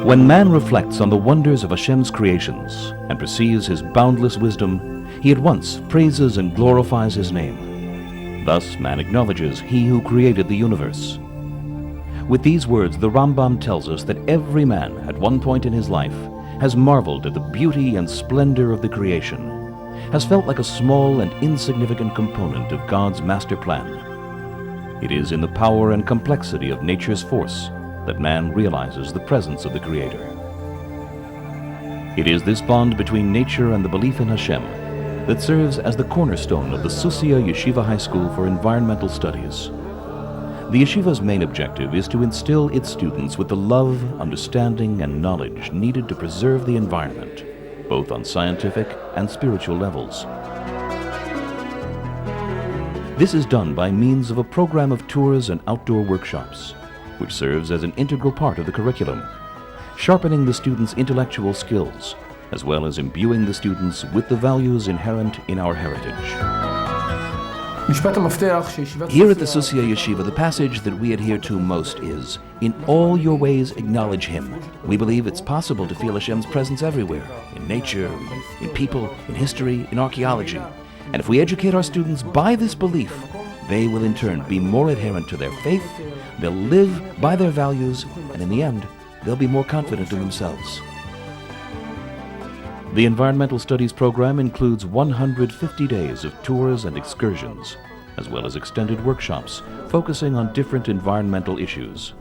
When man reflects on the wonders of Hashem's creations and perceives his boundless wisdom, he at once praises and glorifies his name. Thus man acknowledges he who created the universe. With these words, the Rambam tells us that every man at one point in his life has marveled at the beauty and splendor of the creation, has felt like a small and insignificant component of God's master plan. It is in the power and complexity of nature's force that man realizes the presence of the Creator. It is this bond between nature and the belief in Hashem that serves as the cornerstone of the Sussya Yeshiva High School for Environmental Studies. The Yeshiva's main objective is to instill its students with the love, understanding, and knowledge needed to preserve the environment, both on scientific and spiritual levels. This is done by means of a program of tours and outdoor workshops, which serves as an integral part of the curriculum, sharpening the students' intellectual skills, as well as imbuing the students with the values inherent in our heritage. Here at the Sussya Yeshiva, the passage that we adhere to most is, "In all your ways acknowledge Him." We believe it's possible to feel Hashem's presence everywhere, in nature, in people, in history, in archaeology. And if we educate our students by this belief, they will in turn be more adherent to their faith, they'll live by their values, and in the end, they'll be more confident in themselves. The Environmental Studies program includes 150 days of tours and excursions, as well as extended workshops focusing on different environmental issues.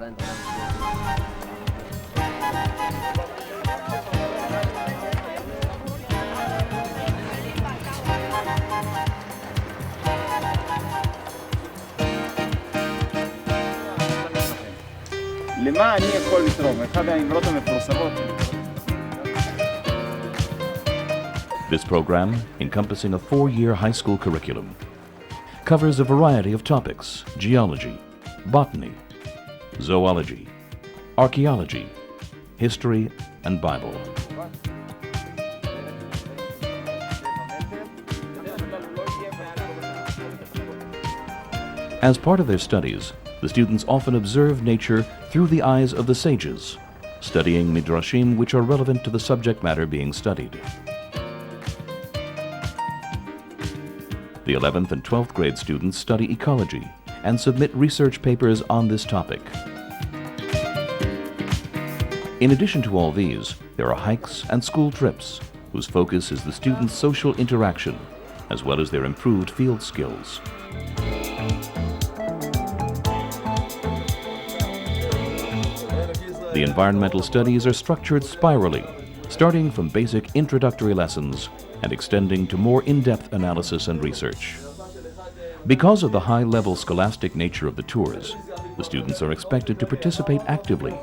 למה אני יכול לתרום? אחד האמרות המפורסמות. This program, encompassing a 4-year high school curriculum, covers a variety of topics: geology, botany, zoology, archaeology, history, and Bible. As part of their studies, the students often observe nature through the eyes of the sages, studying midrashim which are relevant to the subject matter being studied. The 11th and 12th grade students study ecology and submit research papers on this topic. In addition to all these, there are hikes and school trips, whose focus is the students' social interaction, as well as their improved field skills. The environmental studies are structured spirally, starting from basic introductory lessons and extending to more in-depth analysis and research. Because of the high-level scholastic nature of the tours, the students are expected to participate actively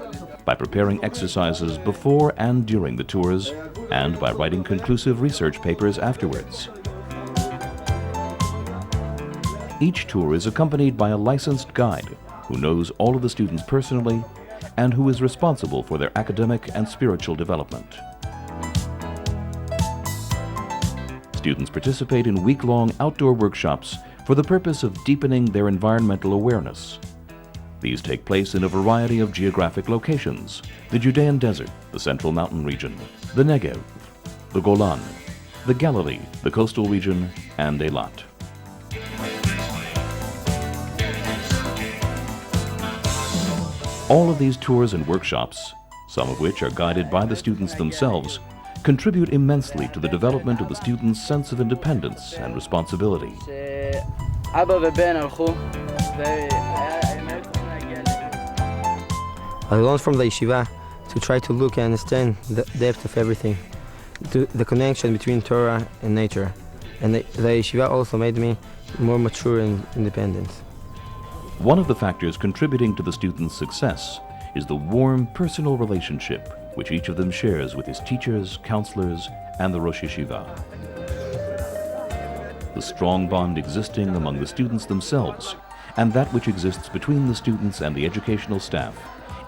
by preparing exercises before and during the tours and by writing conclusive research papers afterwards. Each tour is accompanied by a licensed guide who knows all of the students personally and who is responsible for their academic and spiritual development. Students participate in week-long outdoor workshops for the purpose of deepening their environmental awareness. These take place in a variety of geographic locations: the Judean Desert, the Central Mountain Region, the Negev, the Golan, the Galilee, the Coastal Region, and Eilat. All of these tours and workshops, some of which are guided by the students themselves, contribute immensely to the development of the students' sense of independence and responsibility. I learned from the Yeshiva to try to look and understand the depth of everything, the connection between Torah and nature. And the Yeshiva also made me more mature and independent. One of the factors contributing to the students' success is the warm personal relationship which each of them shares with his teachers, counselors, and the Rosh Yeshiva. The strong bond existing among the students themselves, and that which exists between the students and the educational staff,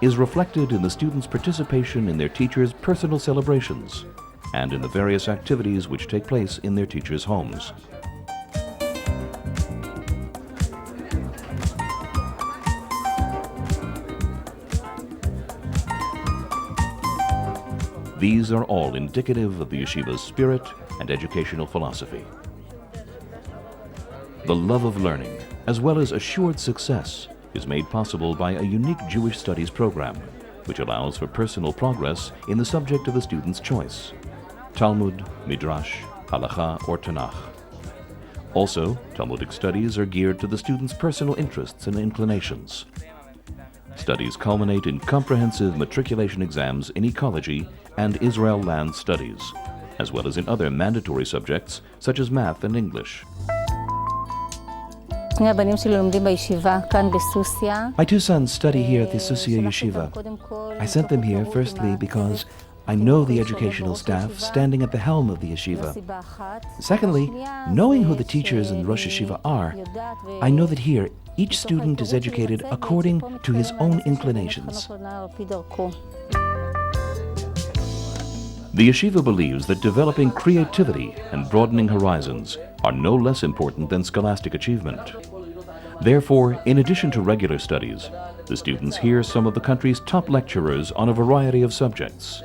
is reflected in the students' participation in their teachers' personal celebrations and in the various activities which take place in their teachers' homes. These are all indicative of the yeshiva's spirit and educational philosophy. The love of learning, as well as assured success, is made possible by a unique Jewish studies program, which allows for personal progress in the subject of the student's choice: Talmud, Midrash, Halakha, or Tanakh. Also, Talmudic studies are geared to the student's personal interests and inclinations. Studies culminate in comprehensive matriculation exams in ecology and Israel land studies, as well as in other mandatory subjects such as math and English. My two sons study here at the Sussya Yeshiva. I sent them here firstly because I know the educational staff standing at the helm of the yeshiva. Secondly, knowing who the teachers and Rosh Yeshiva are, I know that here each student is educated according to his own inclinations. The yeshiva believes that developing creativity and broadening horizons are no less important than scholastic achievement. Therefore, in addition to regular studies, the students hear some of the country's top lecturers on a variety of subjects.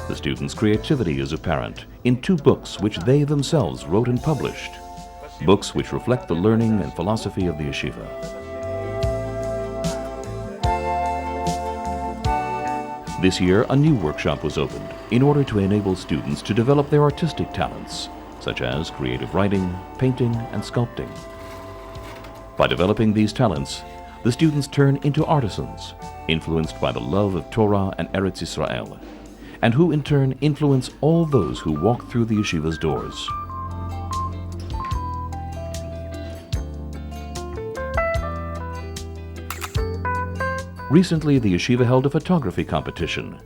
The students' creativity is apparent in two books which they themselves wrote and published, books which reflect the learning and philosophy of the yeshiva. This year, a new workshop was opened in order to enable students to develop their artistic talents, such as creative writing, painting, and sculpting. By developing these talents, the students turn into artisans, influenced by the love of Torah and Eretz Israel, and who in turn influence all those who walk through the yeshiva's doors. Recently, the yeshiva held a photography competition,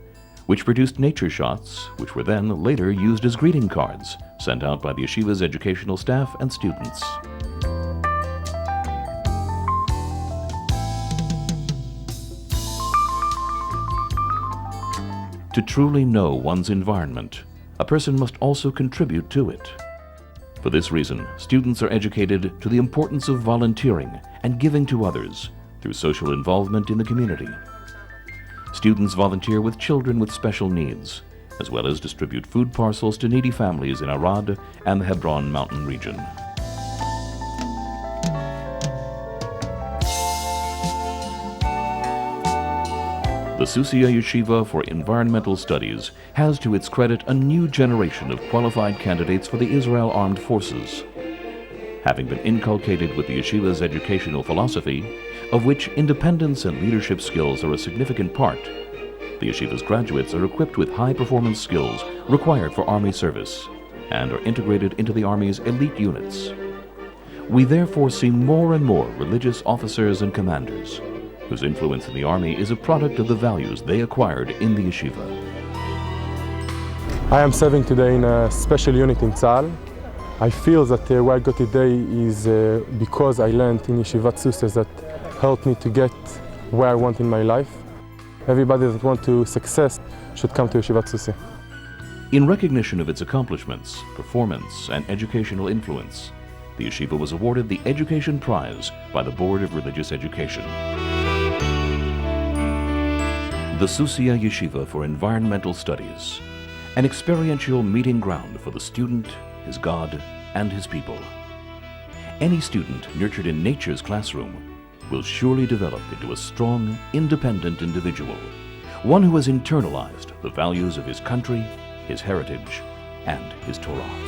which produced nature shots, which were then later used as greeting cards, sent out by the yeshiva's educational staff and students. To truly know one's environment, a person must also contribute to it. For this reason, students are educated to the importance of volunteering and giving to others through social involvement in the community. Students volunteer with children with special needs, as well as distribute food parcels to needy families in Arad and the Hebron mountain region. The Sussya Yeshiva for Environmental Studies has to its credit a new generation of qualified candidates for the Israel Armed Forces. Having been inculcated with the yeshiva's educational philosophy, of which independence and leadership skills are a significant part, the yeshiva's graduates are equipped with high-performance skills required for Army service and are integrated into the Army's elite units. We therefore see more and more religious officers and commanders whose influence in the Army is a product of the values they acquired in the yeshiva. I am serving today in a special unit in Tzal. I feel that where I got today is because I learned in Yeshivat Sussya that helped me to get where I want in my life. Everybody that wants to success should come to Yeshivat Sussya. In recognition of its accomplishments, performance, and educational influence, the yeshiva was awarded the Education Prize by the Board of Religious Education. The Sussya Yeshiva for Environmental Studies, an experiential meeting ground for the student, his God, and his people. Any student nurtured in nature's classroom will surely develop into a strong, independent individual, one who has internalized the values of his country, his heritage, and his Torah.